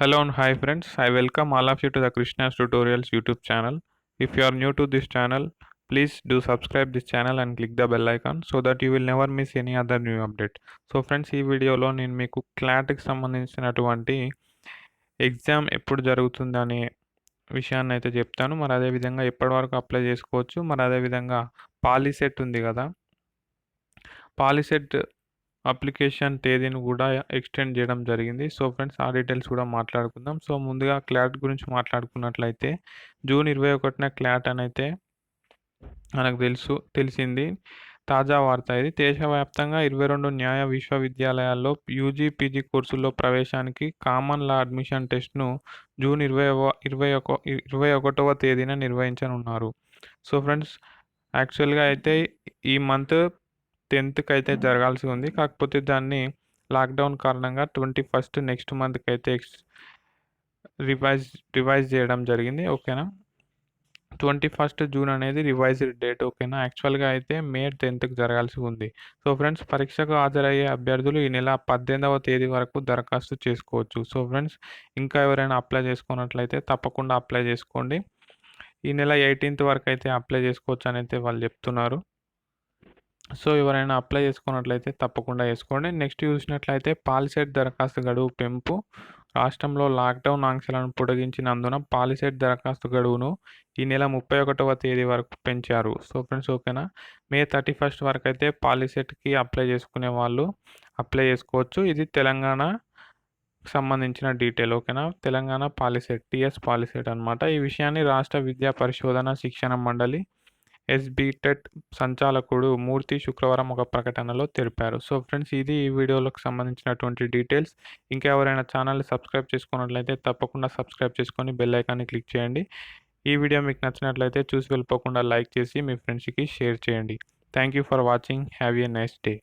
Hello and hi friends, I welcome all of you to the KRISHNA'S tutorials YouTube channel. If you are new to this channel, please do subscribe this channel and click the bell icon so that you will never miss any other new update. So friends, ఈ వీడియోలో నేను మీకు క్లాట్కి సంబంధించినటువంటి exam ఎప్పుడు జరుగుతుంది అనే విషయాన్ని అయితే చెప్తాను. మరి అదేవిధంగా ఎప్పటి వరకు అప్లై చేసుకోవచ్చు, మరి అదేవిధంగా పాలీసెట్ ఉంది కదా, పాలీసెట్ అప్లికేషన్ తేదీని కూడా ఎక్స్టెండ్ చేయడం జరిగింది. సో ఫ్రెండ్స్, ఆ డీటెయిల్స్ కూడా మాట్లాడుకుందాం. సో ముందుగా క్లాట్ గురించి మాట్లాడుకున్నట్లయితే జూన్ 21న క్లాట్ అనైతే మనకు తెలిసింది. తాజా వార్త ఇది. దేశవ్యాప్తంగా 22 న్యాయ విశ్వవిద్యాలయాల్లో యూజీ, పీజీ కోర్సుల్లో ప్రవేశానికి కామన్ లా అడ్మిషన్ టెస్ట్ను జూన్ 21వ తేదీన నిర్వహించనున్నారు. సో ఫ్రెండ్స్, యాక్చువల్గా అయితే ఈ మంత్ 10th అయితే జరగాల్సి ఉంది. కాకపోతే దాన్ని లాక్డౌన్ కారణంగా 21st నెక్స్ట్ మంత్కి అయితే రివైజ్ చేయడం జరిగింది. ఓకేనా, 21st జూన్ అనేది రివైజ్డ్ డేట్. ఓకేనా, యాక్చువల్గా అయితే మే 10th జరగాల్సి ఉంది. సో ఫ్రెండ్స్, పరీక్షకు హాజరయ్యే అభ్యర్థులు ఈ నెల 18వ తేదీ వరకు దరఖాస్తు చేసుకోవచ్చు. సో ఫ్రెండ్స్, ఇంకా ఎవరైనా అప్లై చేసుకున్నట్లయితే తప్పకుండా అప్లై చేసుకోండి. ఈ నెల 18th వరకు అయితే అప్లై చేసుకోవచ్చు అని అయితే వాళ్ళు చెప్తున్నారు. సో ఎవరైనా అప్లై చేసుకున్నట్లయితే తప్పకుండా చేసుకోండి. నెక్స్ట్ చూసినట్లయితే పాలిసెట్ దరఖాస్తు గడువు పెంపు. రాష్ట్రంలో లాక్డౌన్ ఆంక్షలను పొడిగించినందున పాలిసెట్ దరఖాస్తు గడువును ఈ నెల 31వ తేదీ వరకు పెంచారు. సో ఫ్రెండ్స్, ఓకేనా, మే 31st వరకు అయితే పాలిసెట్కి అప్లై చేసుకునే వాళ్ళు అప్లై చేసుకోవచ్చు. ఇది తెలంగాణ సంబంధించిన డీటెయిల్. ఓకేనా, తెలంగాణ పాలిసెట్, టిఎస్ పాలిసెట్ అనమాట. ఈ విషయాన్ని రాష్ట్ర విద్యా పరిశోధన శిక్షణ మండలి ఎస్బిటెట్ సంచాలకుడు మూర్తి శుక్రవారం ఒక ప్రకటనలో తెలిపారు. సో ఫ్రెండ్స్, ఇది ఈ వీడియోలకు సంబంధించినటువంటి డీటెయిల్స్. ఇంకా ఎవరైనా ఛానల్ని సబ్స్క్రైబ్ చేసుకున్నట్లయితే తప్పకుండా సబ్స్క్రైబ్ చేసుకొని బెల్ ఐకాన్ని క్లిక్ చేయండి. ఈ వీడియో మీకు నచ్చినట్లయితే చూసి వెళ్ళిపోకుండా లైక్ చేసి మీ ఫ్రెండ్స్కి షేర్ చేయండి. Thank you for watching. Have a nice day.